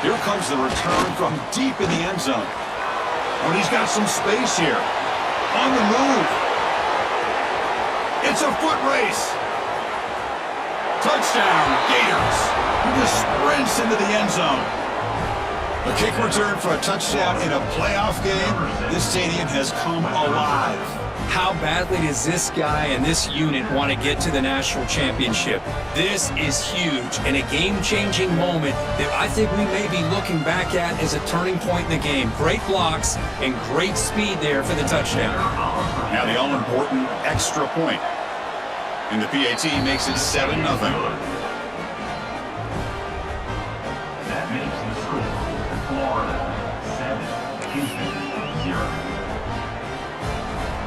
Here comes the return from deep in the end zone. And he's got some space here. On the move. It's a foot race. Touchdown, Gators. He just sprints into the end zone. A kick return for a touchdown in a playoff game. This stadium has come alive. How badly does this guy and this unit want to get to the national championship? This is huge and a game-changing moment that I think we may be looking back at as a turning point in the game. Great blocks and great speed there for the touchdown. Now the all-important extra point. And the PAT makes it 7-0. That makes the score Florida 7, Houston 0.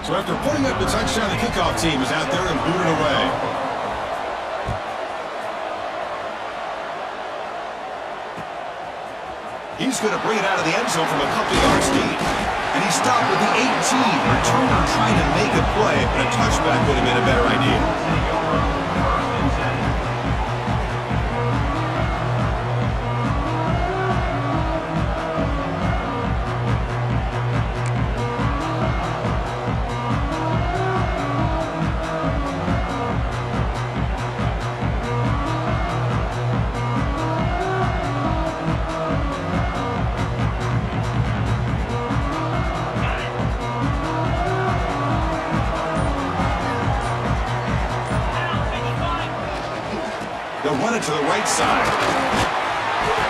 So after putting up the touchdown, the kickoff team is out there and booted away. He's going to bring it out of the end zone from a couple yards deep. And he stopped with the 18. Returner trying to make a play, but a touchback would have been a better idea. They'll run it to the right side.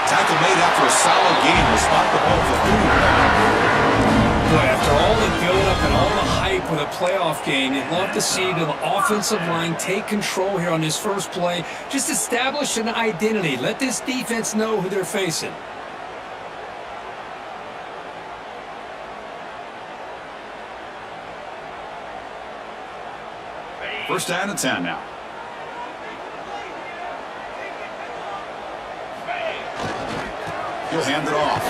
Tackle made after a solid gain will spot the ball for 3. Boy, after all the build-up and all the hype with a playoff game, you'd love to see the offensive line take control here on this first play. Just establish an identity. Let this defense know who they're facing. First down and 10 now. He'll hand it off.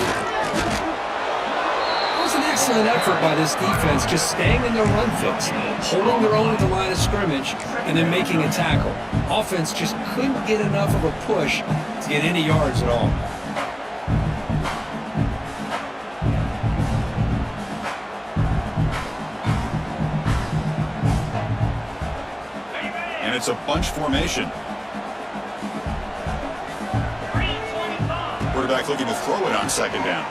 It was an excellent effort by this defense, just staying in their run fits, holding their own at the line of scrimmage, and then making a tackle. Offense just couldn't get enough of a push to get any yards at all. And it's a bunch formation. Quarterback looking to throw it on second down.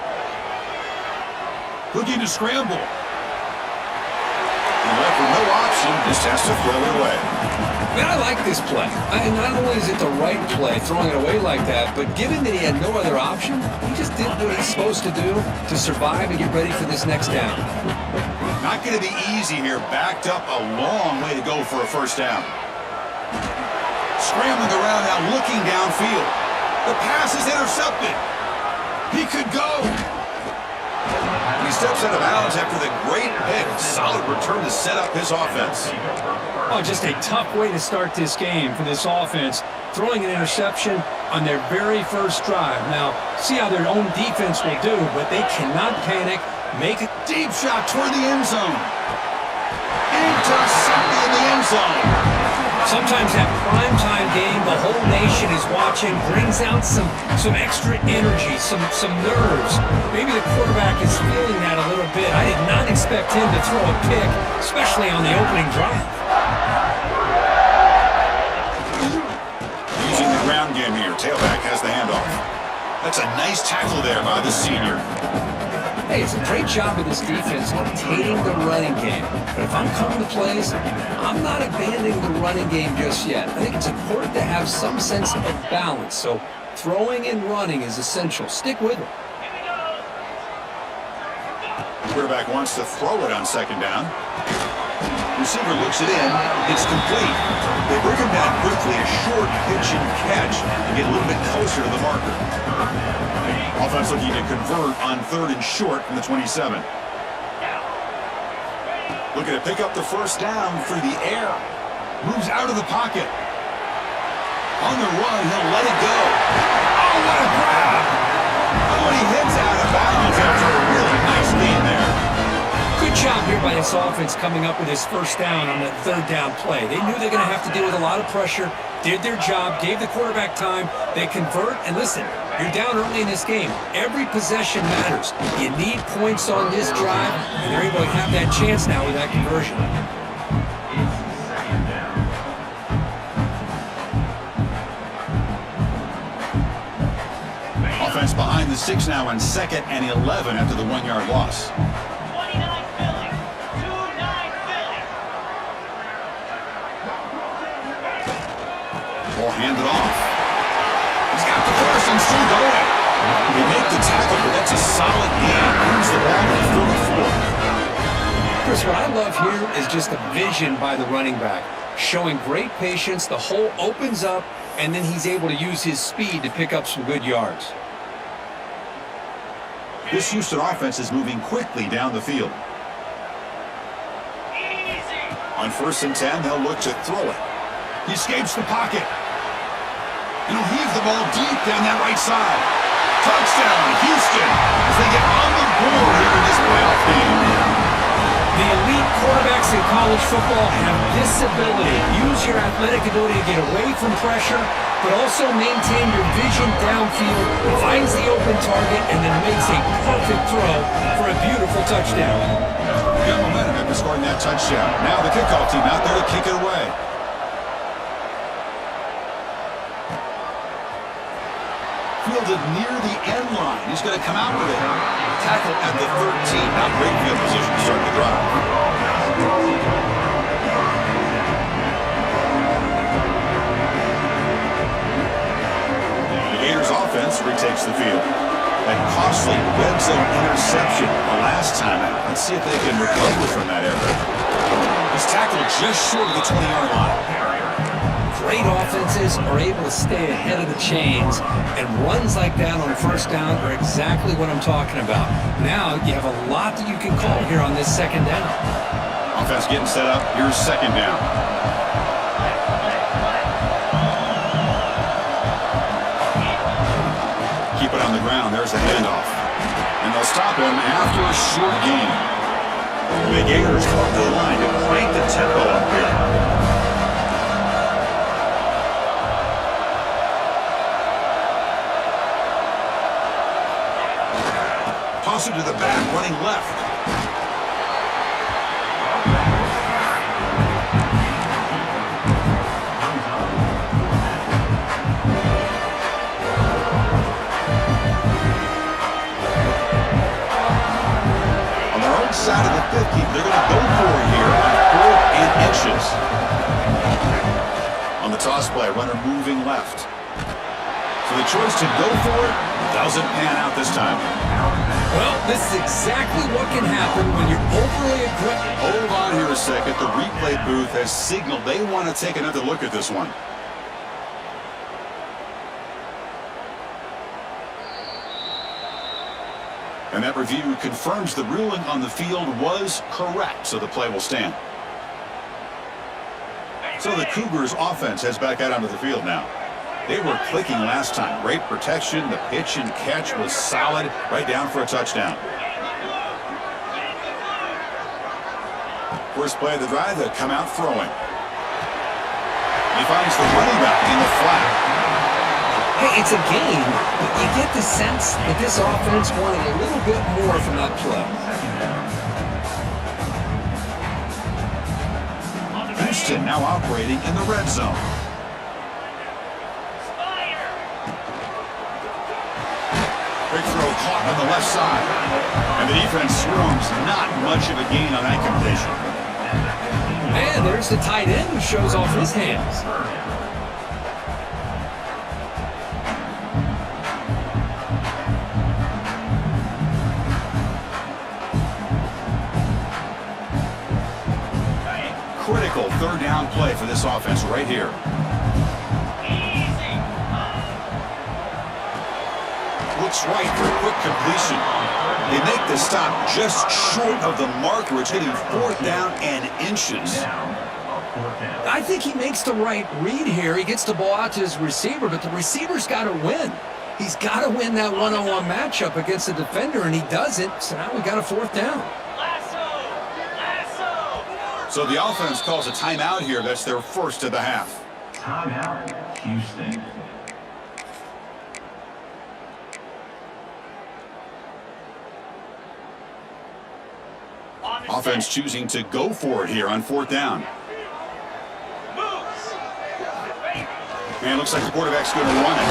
Looking to scramble. And left with no option, just has to throw it away. Man, I like this play. Not only is it the right play, throwing it away like that, but given that he had no other option, he just did what he's supposed to do to survive and get ready for this next down. Not going to be easy here. Backed up a long way to go for a first down. Scrambling around now, looking downfield. The pass is intercepted. He could go. He steps out of bounds after the great pick. Solid return to set up his offense. Oh, just a tough way to start this game for this offense. Throwing an interception on their very first drive. Now, see how their own defense will do, but they cannot panic. Make a Deep shot toward the end zone. Intercepted in the end zone. Sometimes that primetime game, the whole nation is watching, brings out some extra energy, some nerves. Maybe the quarterback is feeling that a little bit. I did not expect him to throw a pick, especially on the opening drive. Using the ground game here. Tailback has the handoff. That's a nice tackle there by the senior. Hey, it's a great job of this defense containing the running game. But if I'm calling the plays, I'm not abandoning the running game just yet. I think it's important to have some sense of balance. So throwing and running is essential. Stick with it. Quarterback wants to throw it on second down. Receiver looks it in. It's complete. They bring him down quickly. A short pitch and catch to get a little bit closer to the marker. Offense looking to convert on 3rd and short from the 27. Looking to pick up the first down through the air. Moves out of the pocket. On the run, he'll let it go. Oh, what a grab! Oh, and he heads out of bounds after a really nice gain there. Good job here by this offense coming up with his first down on that 3rd down play. They knew they're going to have to deal with a lot of pressure, did their job, gave the quarterback time. They convert, and listen, You're down early in this game. Every possession matters. You need points on this drive, and they're able to have that chance now with that conversion. Offense behind the 6 now on 2nd and 11 after the 1-yard loss. 29 Philly. 2-9 Philly. Ball handed off. He's got the first and still going. They make the tackle, but that's a solid gain. Moves the ball to 34. Chris, what I love here is just the vision by the running back, showing great patience. The hole opens up, and then he's able to use his speed to pick up some good yards. This Houston offense is moving quickly down the field. Easy. On 1st and 10, they'll look to throw it. He escapes the pocket. And he'll heave the ball deep down that right side. Touchdown, Houston, as they get on the board here in this playoff game. The elite quarterbacks in college football have this ability. Use your athletic ability to get away from pressure, but also maintain your vision downfield, finds the open target, and then makes a perfect throw for a beautiful touchdown. Got momentum after scoring that touchdown. Now the kickoff team out there to kick it away. Fielded near the end line. He's going to come out with it. Tackle at the 13. Now great field position to start the drive. The Gators offense retakes the field. That costly red zone interception the last time out. Let's see if they can recover from that error. He's tackled just short of the 20-yard line. Great offenses are able to stay ahead of the chains, and runs like that on 1st down are exactly what I'm talking about. Now you have a lot that you can call here on this 2nd down. Offense getting set up. Here's 2nd down. Keep it on the ground. There's the handoff. And they'll stop him after a short gain. The Gators come up to the line to crank the tempo up here. Toss it to the back, running left. On their own side of the 50, they're going to go for it here on 4th and inches. On the toss play, runner moving left. So the choice to go for it doesn't pan out this time. Well, this is exactly what can happen when you're overly aggressive. Hold on here a second. The replay booth has signaled they want to take another look at this one. And that review confirms the ruling on the field was correct, so the play will stand. So the Cougars offense heads back out onto the field now. They were clicking last time. Great protection. The pitch and catch was solid. Right down for a touchdown. First play of the drive, they'll come out throwing. He finds the running back in the flat. Hey, it's a game, but you get the sense that this offense wanted a little bit more from that play. Houston now operating in the red zone. Big throw caught on the left side. And the defense swarms. Not much of a gain on that completion. And there's the tight end who shows off his hands. Critical 3rd down play for this offense right here. Looks right for a quick completion. They make the stop just short of the marker. It's hitting 4th down and inches. I think he makes the right read here. He gets the ball out to his receiver, but the receiver's got to win. He's got to win that one-on-one matchup against the defender, and he doesn't. So now we got a 4th down. So the offense calls a timeout here. That's their first of the half. Timeout, Houston. Offense choosing to go for it here on 4th down. And looks like the quarterback's going to run it.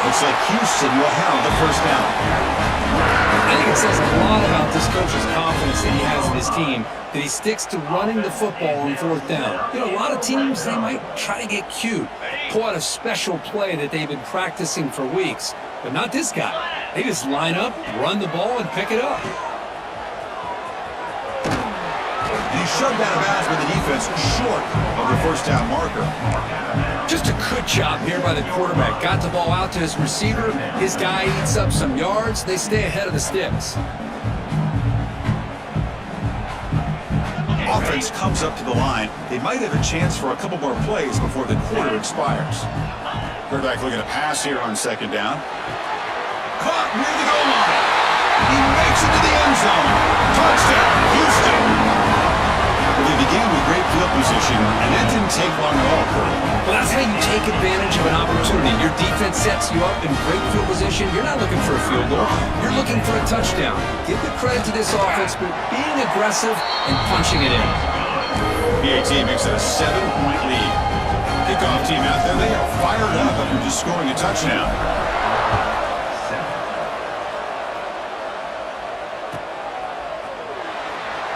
Looks like Houston will have the 1st down. I think it says a lot about this coach's confidence that he has in his team, that he sticks to running the football on 4th down. You know, a lot of teams, they might try to get cute, pull out a special play that they've been practicing for weeks. But not this guy. They just line up, run the ball, and pick it up. And he's shoved out of bounds by the defense short of the 1st down marker. Just a good job here by the quarterback. Got the ball out to his receiver. His guy eats up some yards. They stay ahead of the sticks. Offense comes up to the line. They might have a chance for a couple more plays before the quarter expires. Quarterback looking to pass here on 2nd down. Caught near the goal line. He makes it to the end zone. Touchdown, Houston. Well, they began with great field position, and that didn't take long at all, Kurt. Well, that's how you take advantage of an opportunity. Your defense sets you up in great field position. You're not looking for a field goal. You're looking for a touchdown. Give the credit to this offense for being aggressive and punching it in. PAT makes it a 7-point lead. Kickoff team out there, they are fired up after just scoring a touchdown.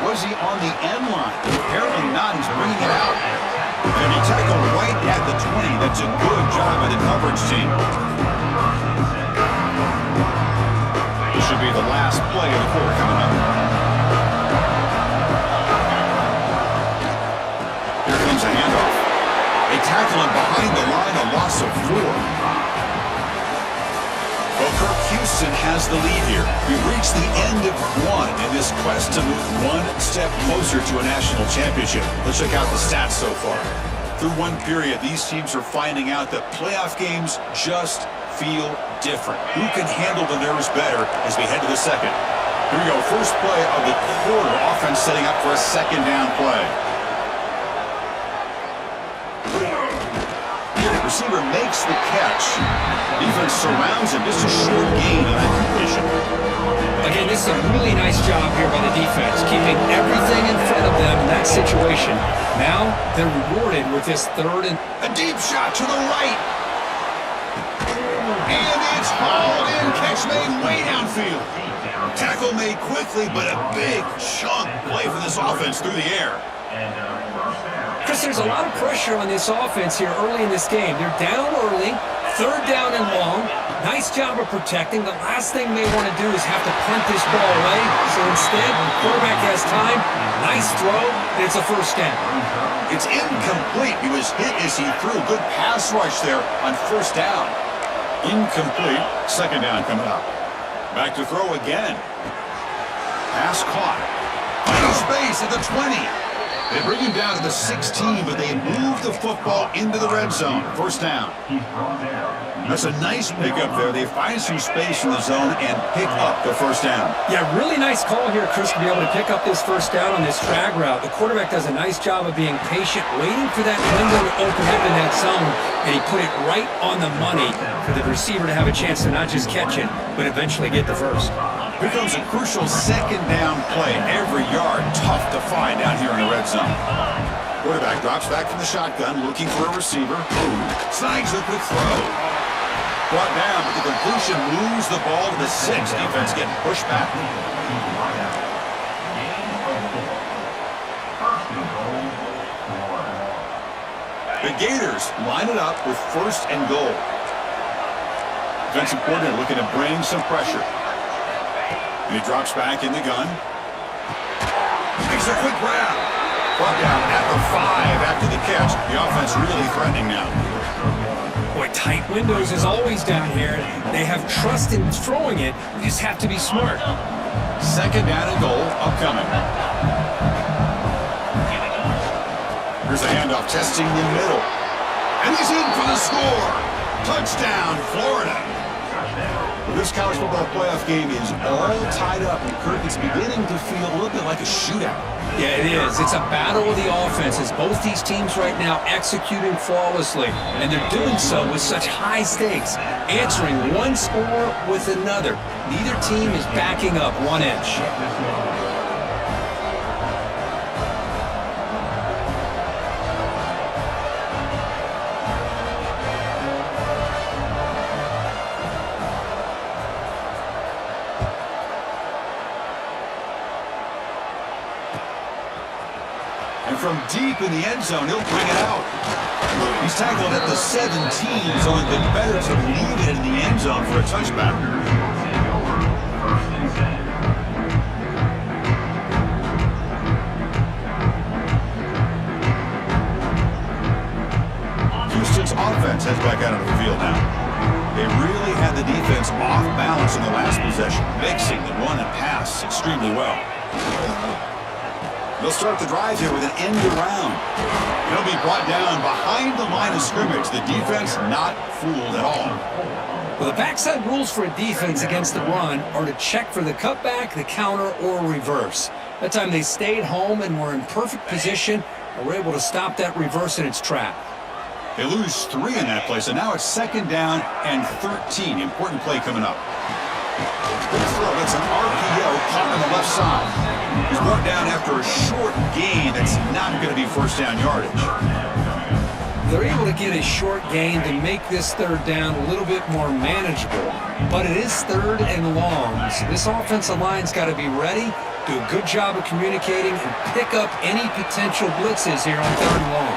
Was he on the end line? Apparently not. He's bringing it out. And he tackled right at the 20. That's a good job by the coverage team. This should be the last play of the quarter coming up. Here comes a handoff. They tackle him behind the line, a loss of 4. Well, Kirk, Houston has the lead here. We've reached the end of 1 in this quest to move 1 step closer to a national championship. Let's check out the stats so far. Through 1 period, these teams are finding out that playoff games just feel different. Who can handle the nerves better as we head to the 2nd? Here we go, first play of the quarter. Offense setting up for a 2nd down play. Receiver makes the catch. Defense surrounds him. Just a short gain on that completion. Again, this is a really nice job here by the defense, keeping everything in front of them in that situation. Now they're rewarded with this 3rd and... A deep shot to the right. And it's hauled in. Catch made way downfield. Tackle made quickly, but a big chunk play for this offense through the air. Chris, there's a lot of pressure on this offense here early in this game. They're down early, 3rd down and long. Nice job of protecting. The last thing they want to do is have to punt this ball away. So instead, the quarterback has time. Nice throw, and it's a 1st down. It's incomplete. He was hit as he threw. Good pass rush there on 1st down. Incomplete. 2nd down coming up. Back to throw again. Pass caught. Finding space at the 20. They bring him down to the 16, but they move the football into the red zone. 1st down. That's a nice pickup there. They find some space in the zone and pick up the 1st down. Yeah, really nice call here, Chris, to be able to pick up this 1st down on this drag route. The quarterback does a nice job of being patient, waiting for that window to open up in that zone, and he put it right on the money for the receiver to have a chance to not just catch it, but eventually get the 1st. Here comes a crucial 2nd down play. Every yard tough to find out here in the red zone. Quarterback drops back from the shotgun, looking for a receiver. Snags a quick throw. Brought down, but the completion moves the ball to the 6. Defense getting pushed back. The Gators line it up with 1st and goal. Defensive coordinator looking to bring some pressure. And he drops back in the gun. Makes a quick grab. Brought down at the 5 after the catch. The offense really threatening now. Boy, tight windows is always down here. They have trust in throwing it. You just have to be smart. 2nd down and goal upcoming. Here's a handoff testing the middle. And he's in for the score. Touchdown, Florida. Well, this college football playoff game is all tied up, and Kirk, it's beginning to feel a little bit like a shootout. Yeah, it is. It's a battle of the offenses. Both these teams right now executing flawlessly, and they're doing so with such high stakes, answering one score with another. Neither team is backing up 1 inch. from deep in the end zone. He'll bring it out. He's tackled at the 17, so it'd been better to leave it in the end zone for a touchback. Houston's offense heads back out on the field now. They really had the defense off balance in the last possession, mixing the run and pass extremely well. They'll start the drive here with an end around. He'll be brought down behind the line of scrimmage. The defense not fooled at all. Well, the backside rules for a defense against the run are to check for the cutback, the counter, or reverse. That time they stayed home and were in perfect position and were able to stop that reverse in its track. They lose 3 in that play, so now it's 2nd down and 13. Important play coming up. Good throw. That's an RPO caught on the left side. He's brought down after a short gain that's not going to be first down yardage. They're able to get a short gain to make this 3rd down a little bit more manageable, but it is 3rd and long, so this offensive line's got to be ready, do a good job of communicating, and pick up any potential blitzes here on 3rd and long.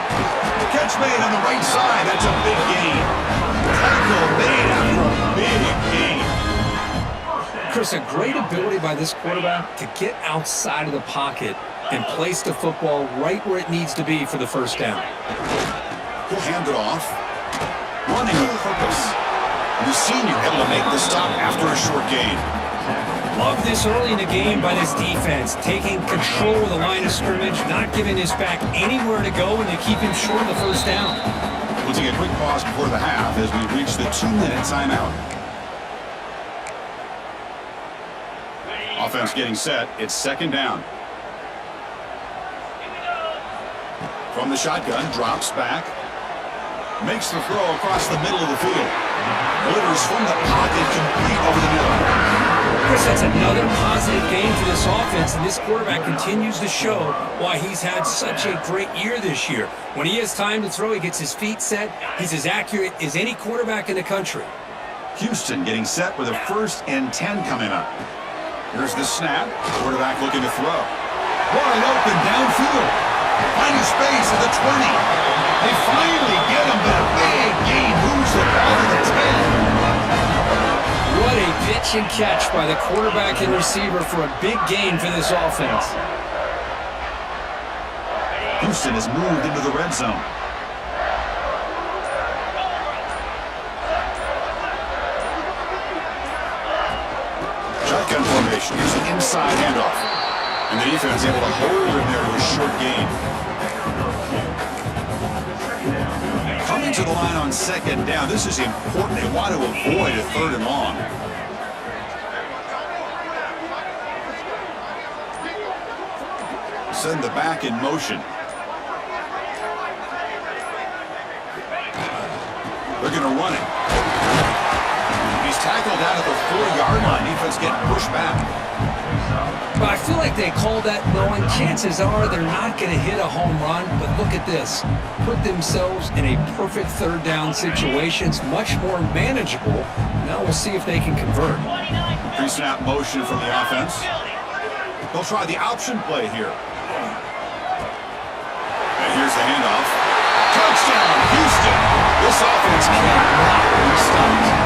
Catch made on the right side. That's a big gain. Tackle made after a big gain. Chris, a great ability by this quarterback to get outside of the pocket and place the football right where it needs to be for the 1st down. He'll hand it off. Running with purpose. And the senior able to make the stop after a short gain. Love this early in the game by this defense, taking control of the line of scrimmage, not giving his back anywhere to go, and they keep him short of the 1st down. We'll take a quick pause before the half as we reach the 2-minute timeout. Offense getting set. It's 2nd down. From the shotgun, drops back. Makes the throw across the middle of the field. Delivers from the pocket, complete over the middle. Chris, that's another positive game for this offense, and this quarterback continues to show why he's had such a great year this year. When he has time to throw, he gets his feet set. He's as accurate as any quarterback in the country. Houston getting set with a 1st and 10 coming up. Here's the snap. Quarterback looking to throw. Wide open downfield. Finding space at the 20. They finally get him, but a big gain moves the ball to the 10. What a pitch and catch by the quarterback and receiver for a big gain for this offense. Houston has moved into the red zone. Shotgun formation. Here's an inside handoff. And the defense able to hold him there to a short gain. Coming to the line on 2nd down. This is important. They want to avoid a 3rd and long. Send the back in motion. They're going to run it. He's tackled out at the 4-yard line. Defense getting pushed back. But I feel like they call that knowing chances are they're not going to hit a home run. But look at this. Put themselves in a perfect 3rd down situation. It's much more manageable. Now we'll see if they can convert. Pre-snap motion from the offense. They'll try the option play here. And here's the handoff. Touchdown, Houston. This offense cannot be stopped.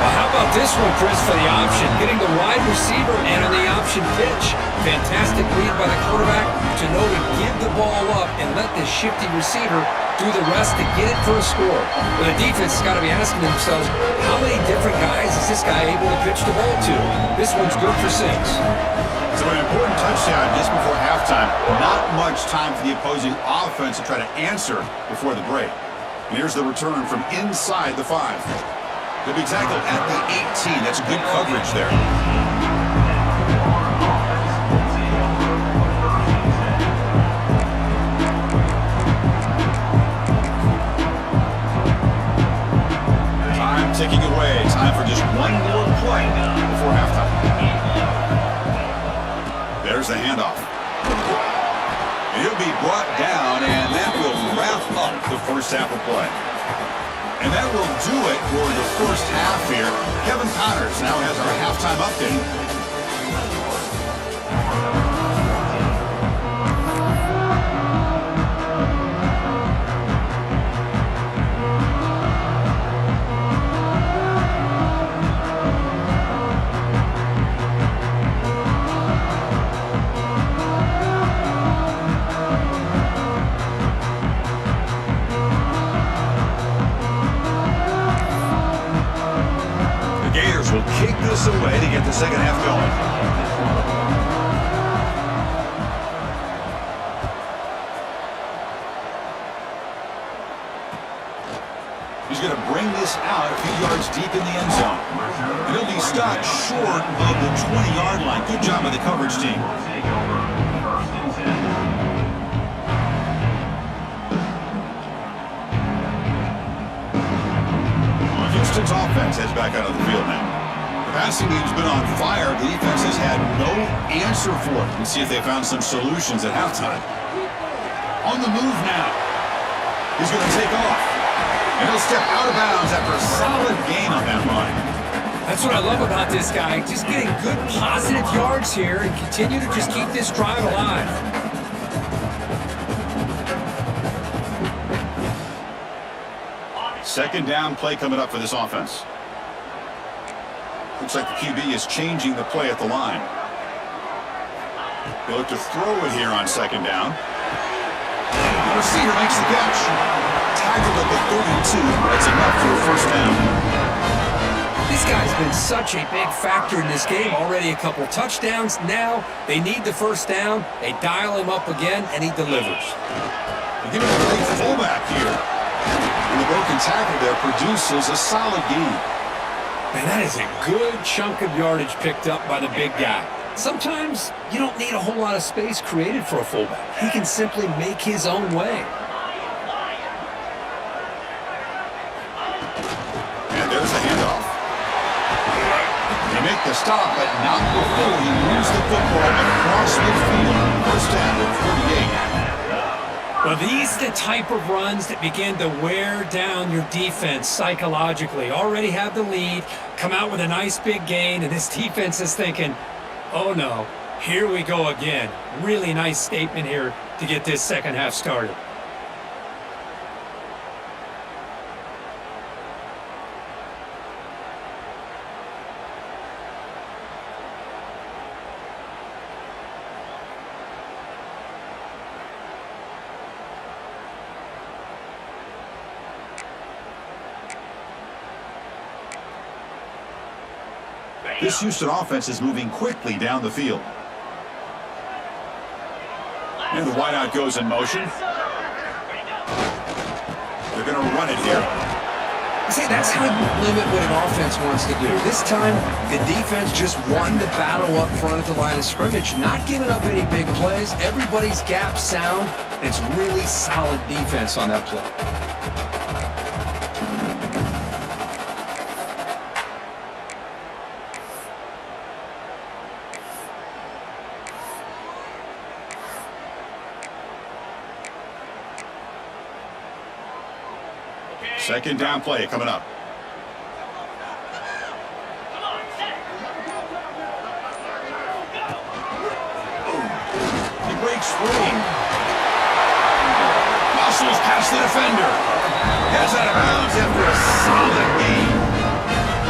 Well, how about this one, Chris, for the option? Getting the wide receiver and on the option pitch. Fantastic read by the quarterback to know to give the ball up and let the shifty receiver do the rest to get it for a score. But the defense has got to be asking themselves, how many different guys is this guy able to pitch the ball to? This one's good for 6. So an important touchdown just before halftime. Not much time for the opposing offense to try to answer before the break. And here's the return from inside the 5. They'll be tackled at the 18. That's good coverage there. Time ticking away. Time for just one more play before halftime. There's the handoff. He'll be brought down, and that will wrap up the 1st half of play. And that will do it for the 1st half here. Kevin Connors now has our halftime update. will kick this away to get the second half going. He's going to bring this out a few yards deep in the end zone. And he'll be stopped short of the 20-yard line. Good job by the coverage team. Take over. First and 10. Houston's offense heads back out of the field now. The passing game's been on fire. The defense has had no answer for it. Let's see if they found some solutions at halftime. On the move now. He's going to take off. And he'll step out of bounds after a solid gain on that run. That's what I love about this guy. Just getting good positive yards here and continue to just keep this drive alive. Second down play coming up for this offense. Looks like the QB is changing the play at the line. They look to throw it here on second down. The receiver makes the catch. Tackled at the 32. That's enough for a first down. This guy's been such a big factor in this game. Already a couple touchdowns. Now they need the first down. They dial him up again, and he delivers. They give him a great fullback here. And the broken tackle there produces a solid gain. Man, that is a good chunk of yardage picked up by the big guy. Sometimes you don't need a whole lot of space created for a fullback. He can simply make his own way. And there's the handoff. They make the stop, but not before he moves the football across midfield. First down at 38. Well, these are the type of runs that begin to wear down your defense psychologically. Already have the lead, come out with a nice big gain, and this defense is thinking, oh no, here we go again. Really nice statement here to get this second half started. This Houston offense is moving quickly down the field. And the wideout goes in motion. They're going to run it here. See, that's how you limit what an offense wants to do. This time, the defense just won the battle up front at the line of scrimmage, not giving up any big plays. Everybody's gap sound. It's really solid defense on that play. Second down play coming up. He breaks free. Muscles past the defender. Heads out of bounds after a solid gain.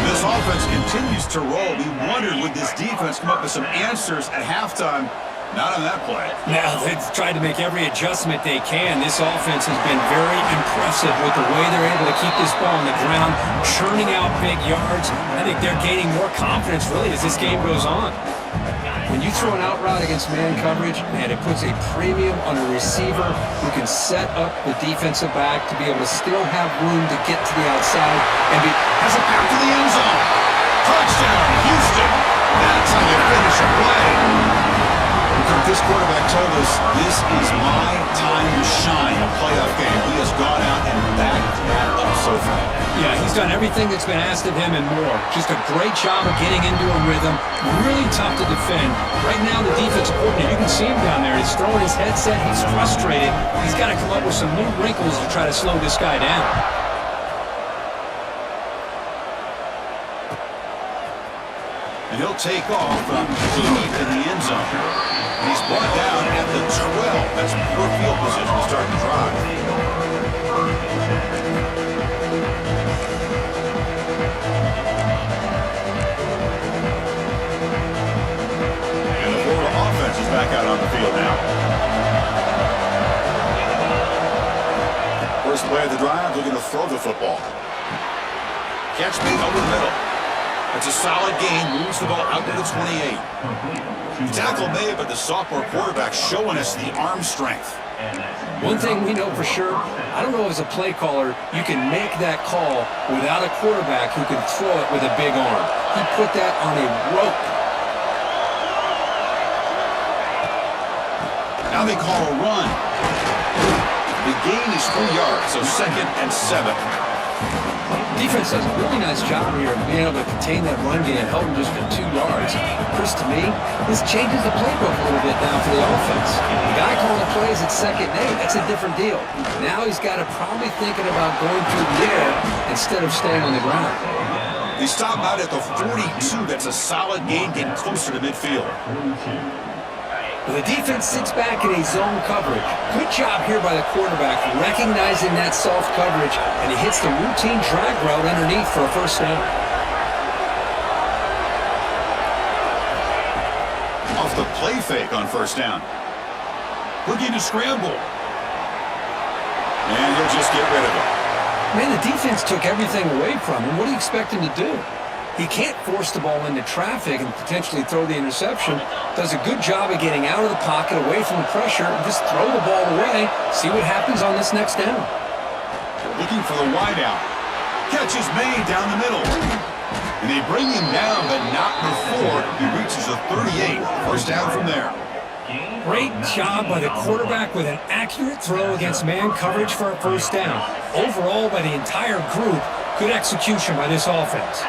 This offense continues to roll. We wondered, would this defense come up with some answers at halftime? Not on that play. Now, they've tried to make every adjustment they can. This offense has been very impressive with the way they're able to keep this ball on the ground, churning out big yards. I think they're gaining more confidence, really, as this game goes on. When you throw an out route against man coverage, man, it puts a premium on a receiver who can set up the defensive back to be able to still have room to get to the outside and has it back to the end zone. Touchdown, Houston. That's how you finish a play. This quarterback told us this is my time to shine a playoff game. He has gone out and backed that up so far. Yeah, he's done everything that's been asked of him and more. Just a great job of getting into a rhythm. Really tough to defend. Right now, the defensive coordinator, you can see him down there. He's throwing his headset. He's frustrated. He's got to come up with some new wrinkles to try to slow this guy down. And he'll take off from deep in the end zone. And he's brought down at the 12. That's poor field position to start the drive. And the Florida offense is back out on the field now. First play of the drive, looking to throw the football. Catch made over the middle. It's a solid gain, moves the ball out to the 28. The tackle made, but the sophomore quarterback showing us the arm strength. One thing we know for sure, I don't know as a play caller, you can make that call without a quarterback who can throw it with a big arm. He put that on a rope. Now they call a run. The gain is 3 yards, so 2nd and 7. Defense does a really nice job here of being able to contain that run game and help them just for 2 yards. Chris, to me, this changes the playbook a little bit now for the offense. The guy calling the plays at 2nd and 8, that's a different deal. Now he's got to probably thinking about going through the air instead of staying on the ground. They stop out at the 42. That's a solid gain, getting closer to midfield. Well, the defense sits back in a zone coverage. Good job here by the quarterback, recognizing that soft coverage, and he hits the routine drag route underneath for a first down. Off the play fake on first down. Looking to scramble. And he'll just get rid of it. Man, the defense took everything away from him. What do you expect him to do? He can't force the ball into traffic and potentially throw the interception. Does a good job of getting out of the pocket, away from the pressure, and just throw the ball away. See what happens on this next down. Looking for the wideout. Catch is made down the middle. And they bring him down, but not before he reaches the 38. First down from there. Great job by the quarterback with an accurate throw against man coverage for a first down. Overall, by the entire group, good execution by this offense.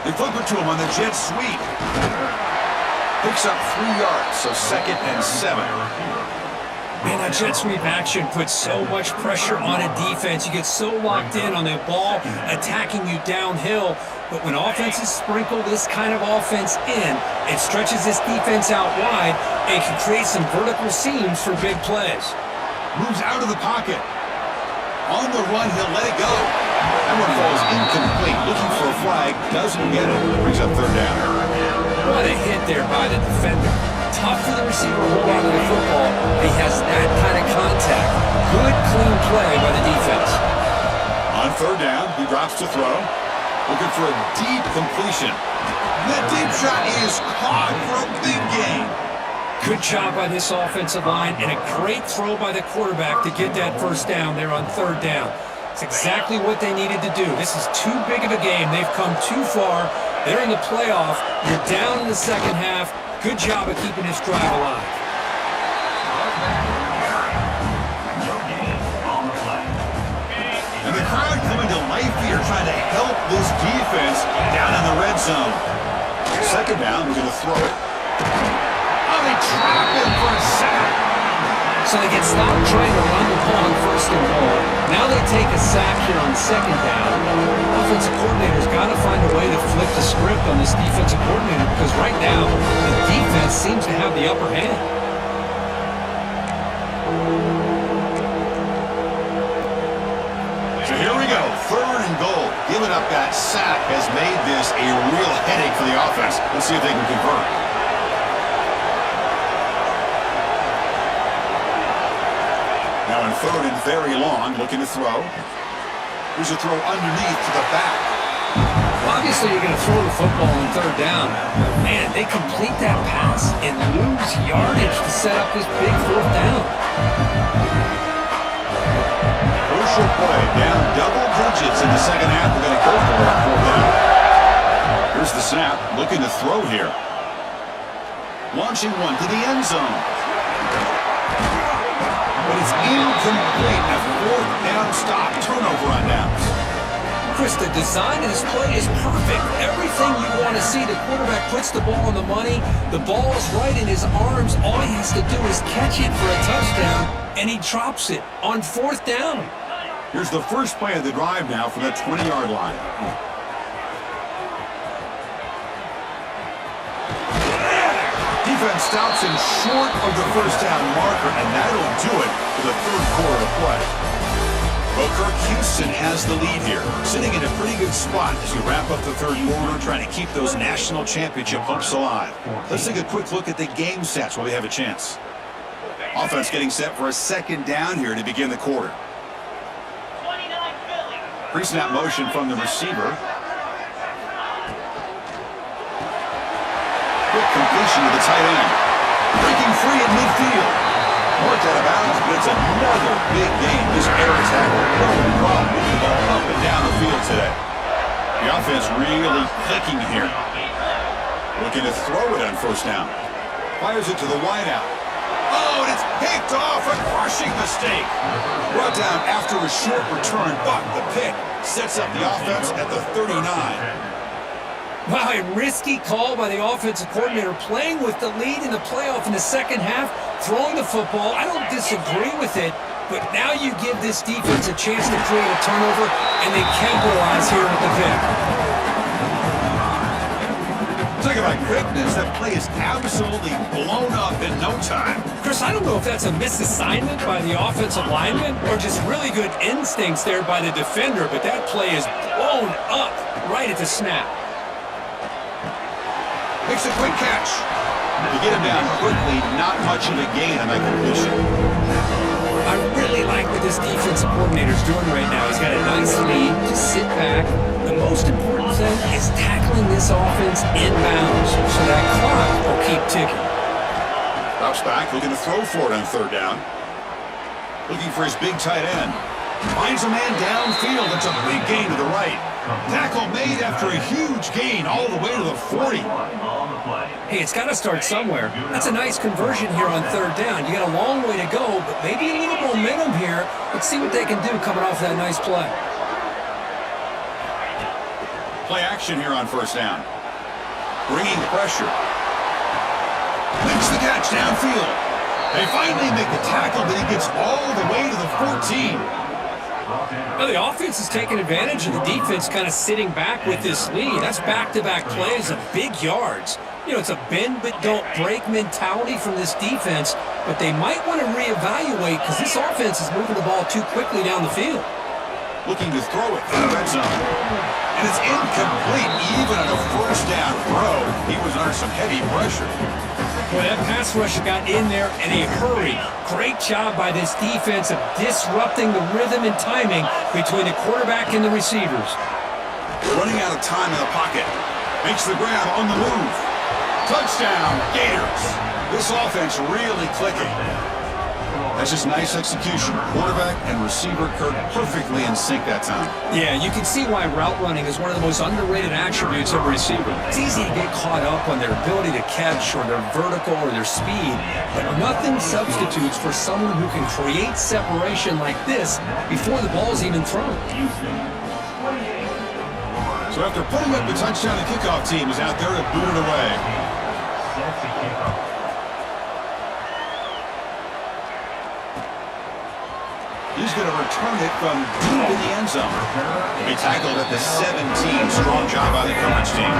They flip it to him on the jet sweep. Picks up 3 yards, so 2nd and 7. Man, that jet sweep action puts so much pressure on a defense. You get so locked in on the ball attacking you downhill. But when offenses sprinkle this kind of offense in, it stretches this defense out wide and can create some vertical seams for big plays. Moves out of the pocket. On the run, he'll let it go. That one falls incomplete. Looking for a flag, doesn't get it. Brings up 3rd down. What a hit there by the defender. Tough for the receiver to hold on to the football. He has that kind of contact. Good, clean play by the defense. On 3rd down, he drops to throw. Looking for a deep completion. That deep shot is caught for a big gain. Good job by this offensive line and a great throw by the quarterback to get that first down there on 3rd down. It's exactly what they needed to do. This is too big of a game. They've come too far. They're in the playoff. You're down in the second half. Good job of keeping this drive alive. And the crowd coming to life here, trying to help this defense down in the red zone. 2nd down, we're going to throw it. Oh, they trap him for a sack. So they get stopped trying to run the ball on 1st and goal. Now they take a sack here on 2nd down. Offensive coordinator's got to find a way to flip the script on this defensive coordinator because right now the defense seems to have the upper hand. So here we go, 3rd and goal. Giving up that sack has made this a real headache for the offense. Let's see if they can convert. Now in 3rd and very long, looking to throw. Here's a throw underneath to the back. Well, obviously, you're going to throw the football on 3rd down. Man, they complete that pass and lose yardage to set up this big 4th down. Crucial play, down double digits in the second half. We're going to go for it on 4th down. Here's the snap, looking to throw here. Launching one to the end zone. But it's incomplete. A 4th down stop, turnover on downs. Chris, the design of this play is perfect. Everything you want to see. The quarterback puts the ball on the money. The ball is right in his arms. All he has to do is catch it for a touchdown, and he drops it on 4th down. Here's the first play of the drive now from the 20-yard line. Defense stops him short of the first down marker, and that'll do it for the 3rd quarter of play. Well, Kirk Houston has the lead here, sitting in a pretty good spot as we wrap up the 3rd quarter, trying to keep those national championship hopes alive. Let's take a quick look at the game stats while we have a chance. Offense getting set for a 2nd down here to begin the quarter. 29 Philly. Pre-snap motion from the receiver. Quick completion to the tight end. Breaking free at midfield. Marked out of bounds, but it's another big gain. This air attack, no problem moving the ball up and down the field today. The offense really clicking here. Looking to throw it on first down. Fires it to the wideout. Oh, and it's picked off. A crushing mistake. Brought down after a short return, but the pick sets up the offense at the 39. Wow, a risky call by the offensive coordinator, playing with the lead in the playoff in the second half, throwing the football. I don't disagree with it, but now you give this defense a chance to create a turnover, and they capitalize here with the pick. Talk about quickness, that play is absolutely blown up in no time. Chris, I don't know if that's a misassignment by the offensive lineman or just really good instincts there by the defender, but that play is blown up right at the snap. Makes a quick catch. To get him down quickly, not much of a gain on that completion. I really like what this defensive coordinator's doing right now. He's got a nice lead to sit back. The most important thing is tackling this offense inbounds so that clock will keep ticking. Drops back, looking to throw for it on third down. Looking for his big tight end. Finds a man downfield. It's a big gain to the right. Tackle made after a huge gain all the way to the 40. Hey, it's got to start somewhere. That's a nice conversion here on third down. You got a long way to go, but maybe a little momentum here. Let's see what they can do coming off that nice play. Play action here on first down. Bringing pressure. Makes the catch downfield. They finally make the tackle, but he gets all the way to the 14. Well, the offense is taking advantage of the defense kind of sitting back with this lead. That's back-to-back plays of big yards. You know, it's a bend but don't break mentality from this defense, but they might want to reevaluate because this offense is moving the ball too quickly down the field. Looking to throw it in the red zone. And it's incomplete even on a first down throw. He was under some heavy pressure. Boy, that pass rush got in there in a hurry. Great job by this defense of disrupting the rhythm and timing between the quarterback and the receivers. Running out of time in the pocket. Makes the grab on the move. Touchdown, Gators. This offense really clicking. That's just nice execution. Quarterback and receiver Kirk perfectly in sync that time. Yeah, you can see why route running is one of the most underrated attributes of a receiver. It's easy to get caught up on their ability to catch or their vertical or their speed, but nothing substitutes for someone who can create separation like this before the ball's even thrown. So after putting up the touchdown, the kickoff team is out there to boot it away. He's going to return it from deep in the end zone. He tackled at the 17. Strong job by the coverage team.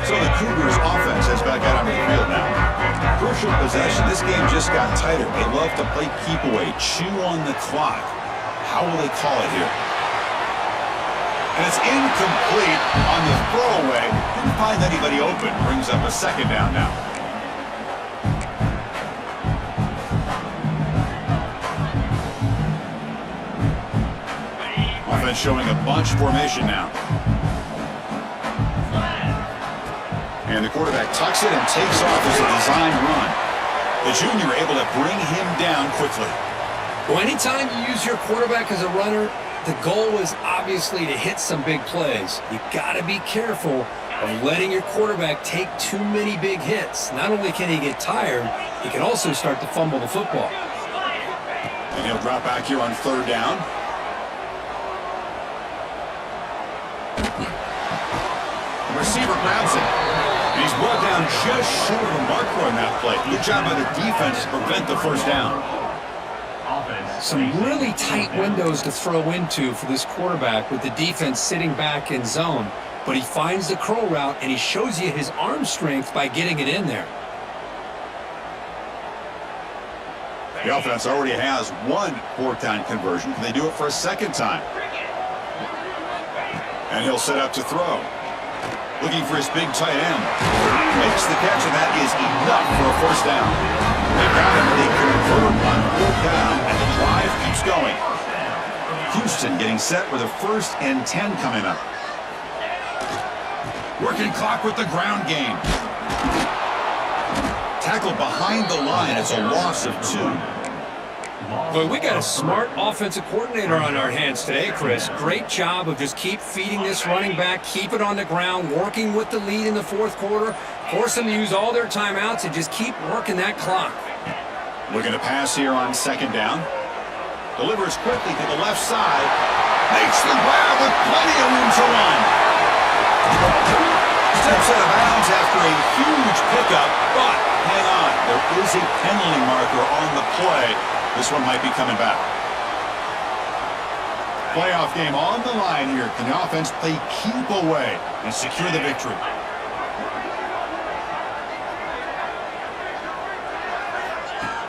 So the Cougars offense is back out on the field now. Crucial possession. This game just got tighter. They love to play keep away, chew on the clock. How will they call it here? And it's incomplete on the throwaway. Didn't find anybody open. Brings up a second down now. Offense showing a bunch formation now. And the quarterback tucks it and takes off as a design run. The junior able to bring him down quickly. Well, anytime you use your quarterback as a runner, the goal is obviously to hit some big plays. You got to be careful of letting your quarterback take too many big hits. Not only can he get tired, he can also start to fumble the football. And he'll drop back here on third down. The receiver grabs it. And he's brought down just short of the marker on that play. Good job by the defense to prevent the first down. Some really tight windows to throw into for this quarterback with the defense sitting back in zone. But he finds the curl route, and he shows you his arm strength by getting it in there. The offense already has one fourth-down conversion. Can they do it for a second time? And he'll set up to throw. Looking for his big tight end. Makes the catch, and that is enough for a first down. They got him. They convert on fourth down, and the drive keeps going. Houston getting set with a 1st and 10 coming up. Working clock with the ground game. Tackled behind the line. It's a loss of 2. Boy, we got a smart offensive coordinator on our hands today, Chris. Great job of just keep feeding this running back, keep it on the ground, working with the lead in the fourth quarter, force them to use all their timeouts, and just keep working that clock. Looking to pass here on 2nd down. Delivers quickly to the left side. Makes the grab with plenty of room to run. Steps out of bounds after a huge pickup, but hang on. There is a penalty marker on the play. This one might be coming back. Playoff game on the line here. Can the offense play keep away and secure the victory?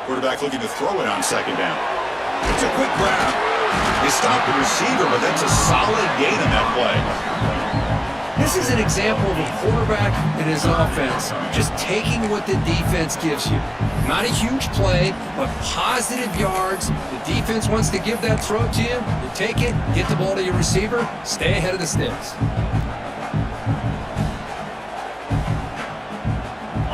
Quarterback looking to throw it on 2nd down. It's a quick grab. He stopped the receiver, but that's a solid gain in that play. This is an example of a quarterback and his offense just taking what the defense gives you. Not a huge play, but positive yards. The defense wants to give that throw to you. You take it, get the ball to your receiver, stay ahead of the sticks.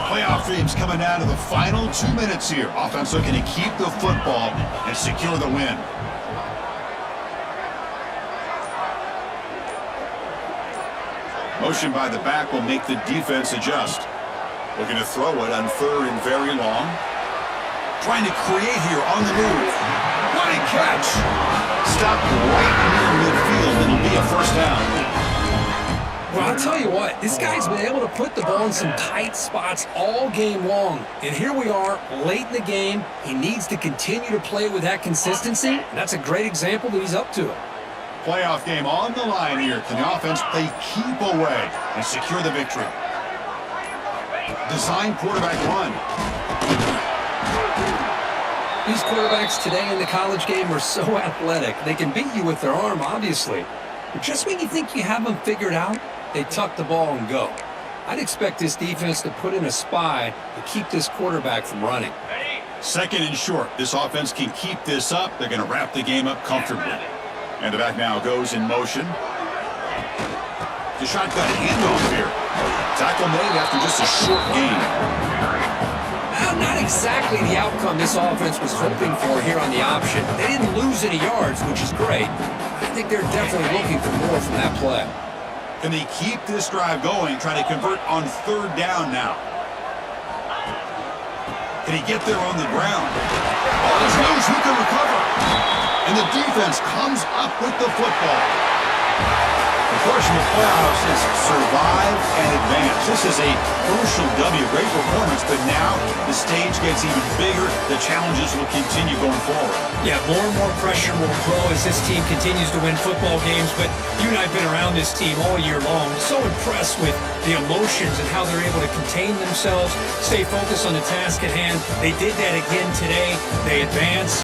Playoff dreams coming down to the final 2 minutes here. Offense looking to keep the football and secure the win. Motion by the back will make the defense adjust. Looking to throw it on 3rd and very long. Trying to create here on the move. What a catch! Stopped right near midfield. It'll be a first down. Well, I'll tell you what, this guy's been able to put the ball in some tight spots all game long. And here we are, late in the game. He needs to continue to play with that consistency. And that's a great example that he's up to it. Playoff game on the line here. Can the offense play keep away and secure the victory? Design quarterback run. These quarterbacks today in the college game are so athletic. They can beat you with their arm, obviously. But just when you think you have them figured out, they tuck the ball and go. I'd expect this defense to put in a spy to keep this quarterback from running. 2nd and short. This offense can keep this up. They're going to wrap the game up comfortably. And the back now goes in motion. The shotgun handoff here. Tackle made after just a short gain. Well, not exactly the outcome this offense was hoping for here on the option. They didn't lose any yards, which is great. I think they're definitely looking for more from that play. Can they keep this drive going, trying to convert on 3rd down now? Can he get there on the ground? All his nose, who can recover? And the defense comes up with the football. The course in the playoffs is survive and advance. This is a crucial W. Great performance, but now the stage gets even bigger. The challenges will continue going forward. Yeah, more and more pressure will grow as this team continues to win football games, but you and I have been around this team all year long. So impressed with the emotions and how they're able to contain themselves, stay focused on the task at hand. They did that again today. They advanced.